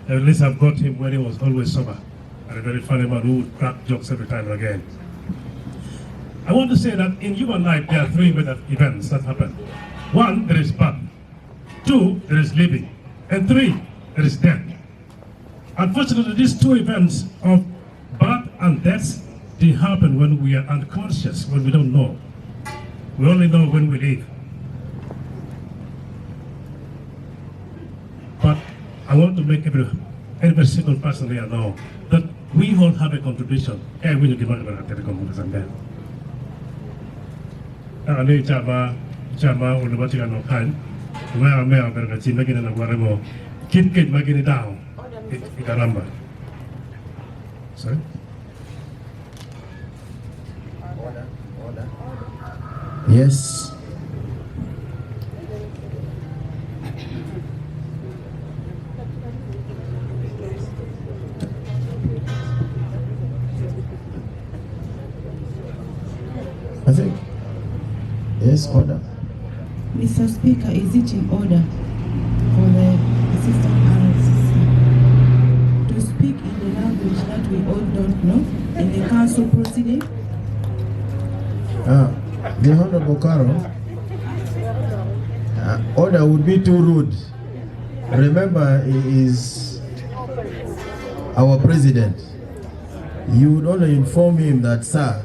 At least I've got him when he was always sober. And a very funny man who would crack jokes every time and again. I want to say that in human life, there are three major events that happen. One, there is birth. Two, there is living. And three, there is death. Unfortunately, these two events of birth and death, they happen when we are unconscious, when we don't know. We only know when we live. But I want to make every single person here know that we all have a contribution. And we give a contribution. Ani chama ulibati kan okan, mea berkati magina na guaremo, kit magini down, ikaramba. Sorry. Order. Yes. I think. Yes, order. Mr. Speaker, is it in order for the Assistant RCC to speak in the language that we all don't know in the council proceeding? The Honorable Caro, order would be too rude. Remember, he is our president. You would only inform him that, sir,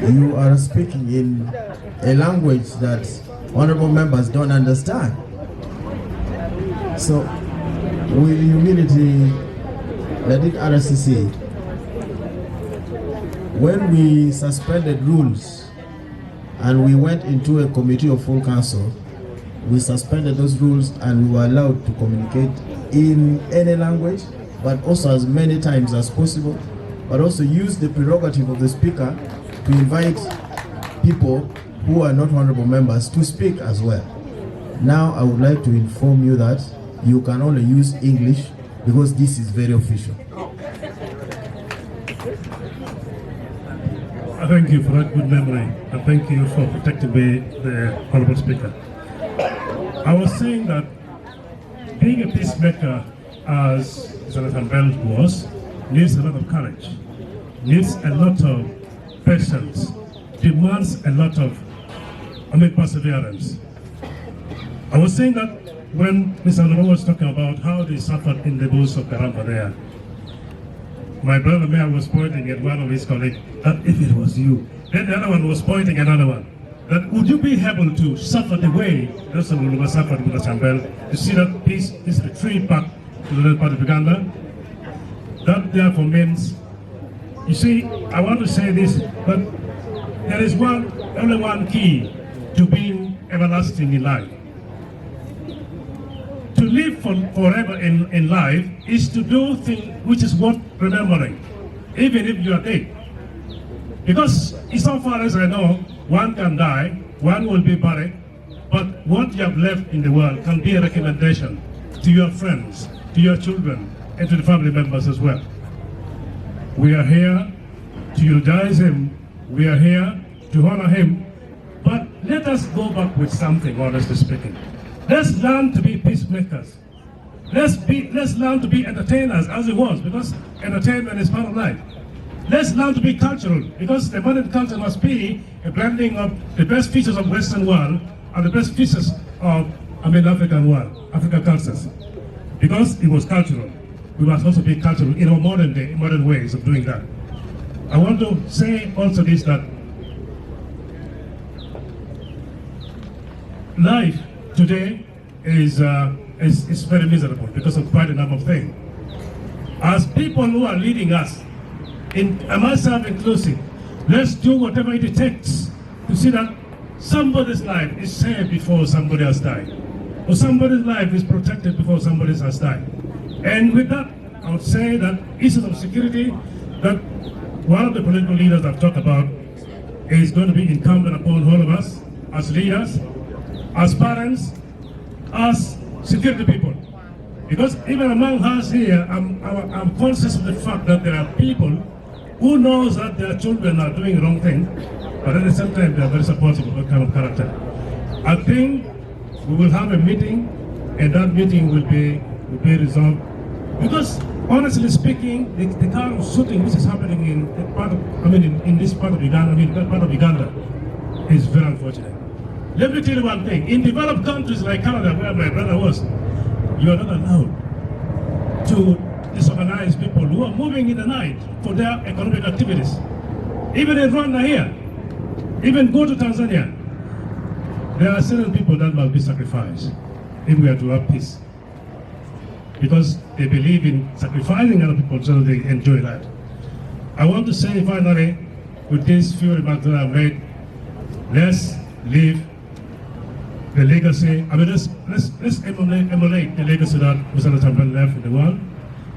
you are speaking in a language that honorable members don't understand. So, with humility, let it RCC. When we suspended rules and we went into a committee of full council, we suspended those rules and we were allowed to communicate in any language, but also as many times as possible, but also use the prerogative of the speaker to invite people who are not honorable members to speak as well. Now I would like to inform you that you can only use English because this is very official. Thank you for that good memory, and thank you for protecting me, the Honorable Speaker. I was saying that being a peacemaker, as Jonathan Bell was, needs a lot of courage, needs a lot of patience, demands a lot of perseverance. I was saying that when Mr. Alaba was talking about how they suffered in the bush of Karamba there, my brother Mayor was pointing at one of his colleagues that if it was you, then the other one was pointing at another one, that would you be able to suffer the way Mr. Alaba suffered with the Chambel, to see that peace is retreat back to the part of Uganda? That therefore means, you see, I want to say this, but there is only one key to being everlasting in life. To live forever in life is to do things which is worth remembering, even if you are dead. Because so far as I know, one can die, one will be buried, but what you have left in the world can be a recommendation to your friends, to your children, and to the family members as well. We are here to eulogize him, we are here to honor him, but let us go back with something, honestly speaking. Let's learn to be peacemakers. Let's learn to be entertainers as it was, because entertainment is part of life. Let's learn to be cultural, because the modern culture must be a blending of the best features of Western world and the best features of African world, African cultures. Because it was cultural, we must also be cultural in our modern ways of doing that. I want to say also this, that life today is very miserable because of quite a number of things. As people who are leading us, and myself inclusive, let's do whatever it takes to see that somebody's life is saved before somebody has died, or somebody's life is protected before somebody has died. And with that, I would say that issues of security that one of the political leaders I've talked about is going to be incumbent upon all of us as leaders, as parents, as security people. Because even among us here, I'm conscious of the fact that there are people who knows that their children are doing wrong thing, but at the same time they are very supportive of that kind of character. I think we will have a meeting, and that meeting will be will be resolved. Because honestly speaking, the kind of shooting which is happening in this part of Uganda, is very unfortunate. Let me tell you one thing. In developed countries like Canada, where my brother was, you are not allowed to disorganize people who are moving in the night for their economic activities. Even in Rwanda here, even go to Tanzania, there are certain people that must be sacrificed if we are to have peace. Because they believe in sacrificing other people so that they enjoy that. I want to say finally, with these few remarks that I've made, let's leave the legacy. I mean, let's emulate the legacy that Mr. Natamban left in the world.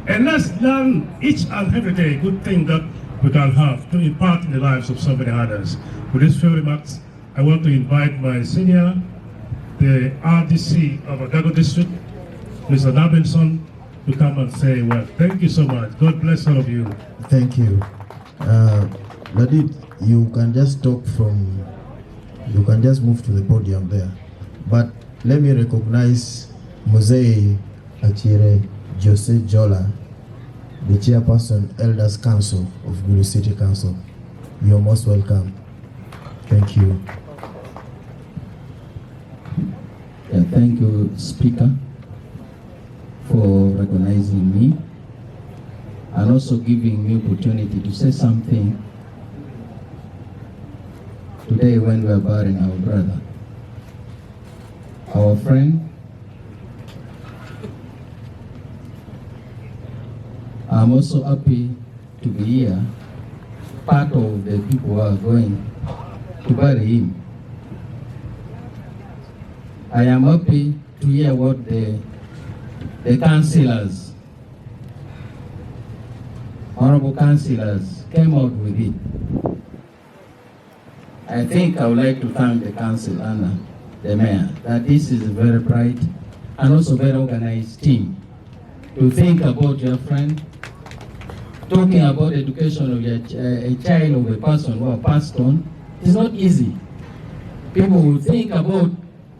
And let's learn each and every day good thing that we can have to impart in the lives of so many others. With these few remarks, I want to invite my senior, the RCC of Agago District, Mr. Nabinson, to come and say, well, thank you so much. God bless all of you. Thank you. Ladid, you can just you can just move to the podium there. But let me recognize Mosei Achire Jose Jola, the chairperson, Elders Council of Gulu City Council. You're most welcome. Thank you. Yeah, thank you, Speaker, for recognizing me and also giving me opportunity to say something today when we are burying our brother, our friend. I'm also happy to be here, part of the people who are going to bury him. I am happy to hear what the councillors, honorable councillors, came out with it. I think I would like to thank the council and the mayor that this is a very bright and also very organized team to think about your friend, talking about education of a child, of a person who has passed on. It's not easy. People will think about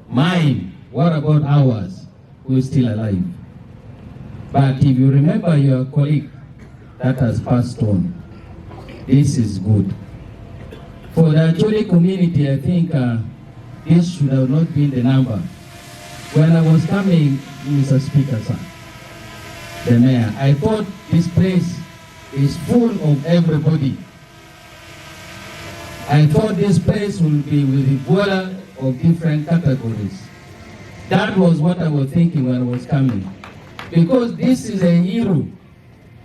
mine, what about ours who is still alive? But if you remember your colleague that has passed on, this is good. For the Acholi community, I think this should have not been the number. When I was coming, Mr. Speaker, sir, the mayor, I thought this place is full of everybody. I thought this place will be with a border of different categories. That was what I was thinking when I was coming. Because this is a hero.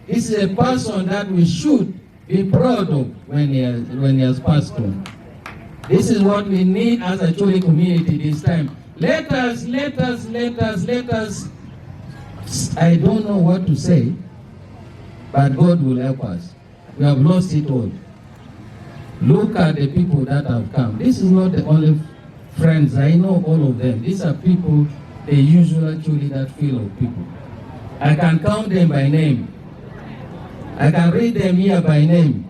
This is a person that we should be proud of when he has passed on. This is what we need as a Choli community this time. Let us, I don't know what to say, but God will help us. We have lost it all. Look at the people that have come. This is not the only friends. I know all of them. These are people, they usually actually that feel of people. I can count them by name. I can read them here by name.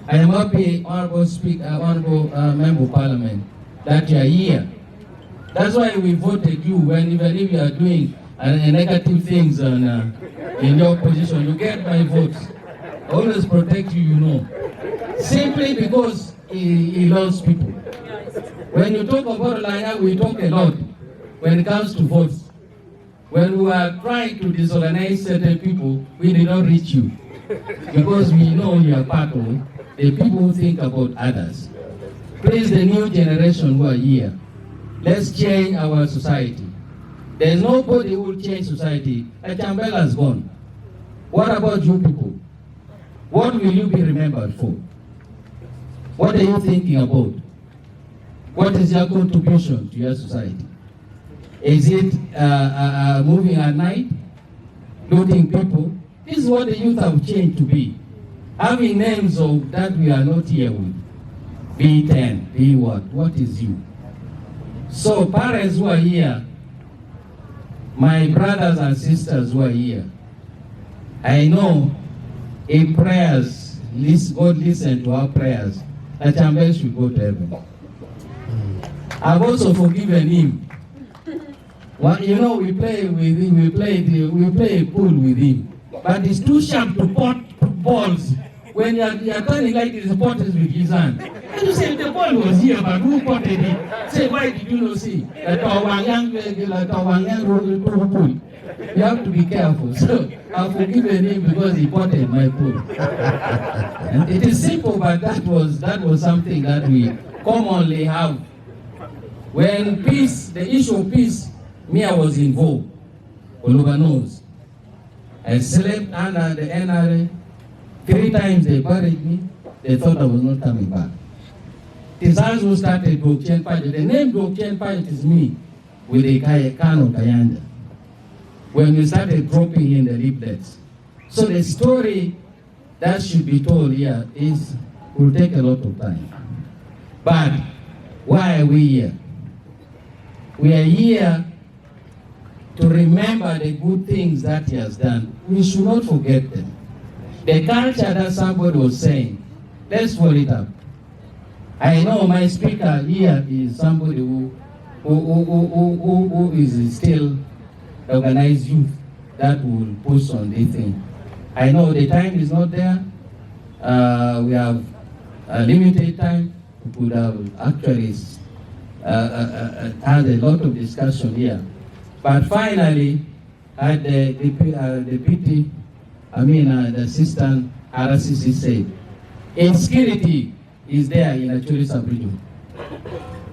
I am happy, Honorable Speaker, Honorable Member of Parliament, that you are here. That's why we voted you even if you are doing negative things in your position. You get my votes. I always protect you, you know. Simply because he loves people. When you talk about Lanya, we talk a lot when it comes to votes. When we are trying to disorganize certain people, we did not reach you. Because we know you are part of the people who think about others. Please, the new generation who are here, let's change our society. There is nobody who will change society. Achambela has gone. What about you people? What will you be remembered for? What are you thinking about? What is your contribution to your society? Is it moving at night, looting people? This is what the youth have changed to be. Having names of that we are not here with. Be 10, be what? What is you? So parents who are here, my brothers and sisters who are here, I know in prayers, God listen to our prayers, that Chambel should go to heaven. I've also forgiven him Well, you know, we play with him, we play pool with him. But it's too sharp to pot balls when you're turning like the supporters with his hand. And you say the ball was here, but who potted it? Say, why did you not see? Like pool. You have to be careful. So I've forgiven him because he potted my pool. And it is simple, but that was something that we commonly have. When peace, the issue of peace, I was involved. Oluba knows. I slept under the NRA. 3 times they buried me. They thought I was not coming back. This house who started Dokchen Paget. The name Dokchen Paget is me with the Kano Kayanja. When we started dropping in the leaflets. So the story that should be told here will take a lot of time. But why are we here? We are here to remember the good things that he has done. We should not forget them. The culture that somebody was saying, let's follow it up. I know my speaker here is somebody who is still organized youth that will push on this thing. I know the time is not there. We have a limited time. We could have actually had a lot of discussion here. But finally, at the assistant RCC said, insecurity is there in Acholi sub-region.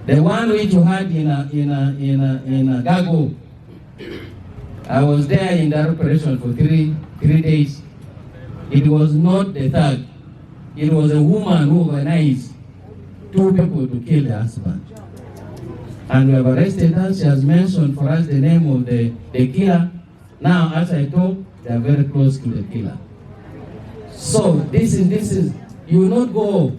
The one which you had in Gago, I was there in that operation for three days. It was not the thug. It was a woman who organized 2 people to kill the husband. And we have arrested her. She has mentioned for us the name of the killer. Now, as I talk, they are very close to the killer. So this is, you will not go.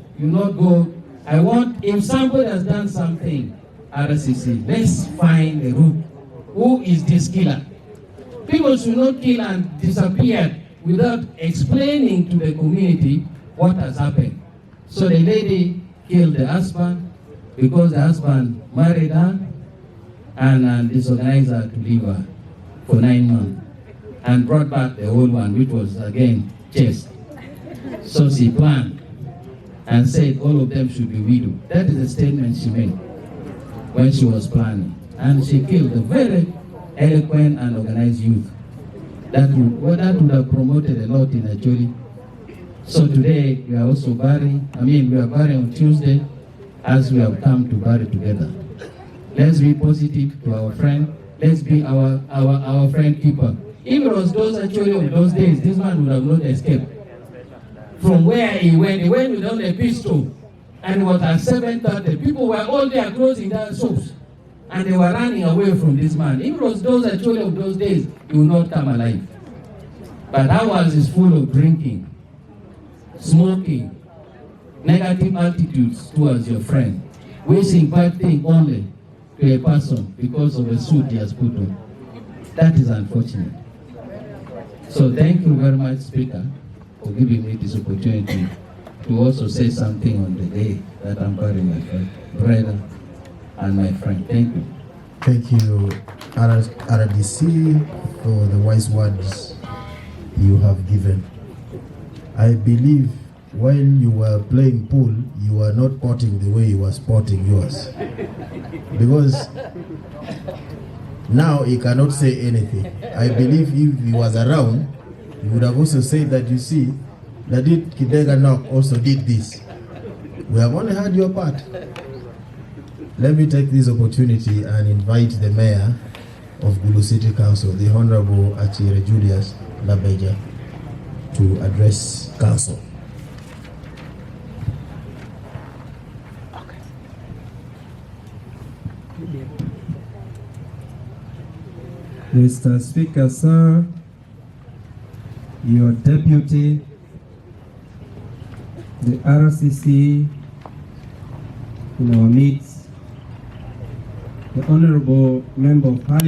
I want, if somebody has done something, RCC, let's find the root. Who is this killer? People should not kill and disappear without explaining to the community what has happened. So the lady killed the husband because the husband married her and disorganized her to leave her for 9 months and brought back the old one, which was again chased. So she planned and said all of them should be widowed. That is the statement she made when she was planning. And she killed a very eloquent and organized youth that would have promoted a lot in Acholi. So today we are also burying, we are burying on Tuesday as we have come to bury together. Let's be positive to our friend. Let's be our friend keeper. If it was those Acholi of those days, this man would have not escaped. From where he went with only a pistol, and it was at 7:30. People were all there closing their shops, and they were running away from this man. If it was those Acholi of those days, he would not come alive. But ours is full of drinking, smoking, negative attitudes towards your friend, wishing bad thing only to a person because of a suit he has put on. That is unfortunate. So thank you very much, Speaker, for giving me this opportunity to also say something on the day that I'm burying my brother and my friend. Thank you. Thank you, RDC, for the wise words you have given. I believe while you were playing pool, you were not potting the way you were spotting yours. Because now he cannot say anything. I believe if he was around, he would have also said that, you see, Ladit Kidega Nok also did this. We have only heard your part. Let me take this opportunity and invite the Mayor of Gulu City Council, the Honorable Achire Julius Labeja, to address Council. Mr. Speaker, sir, your deputy, the RCC in our midst, the Honorable Member of Parliament,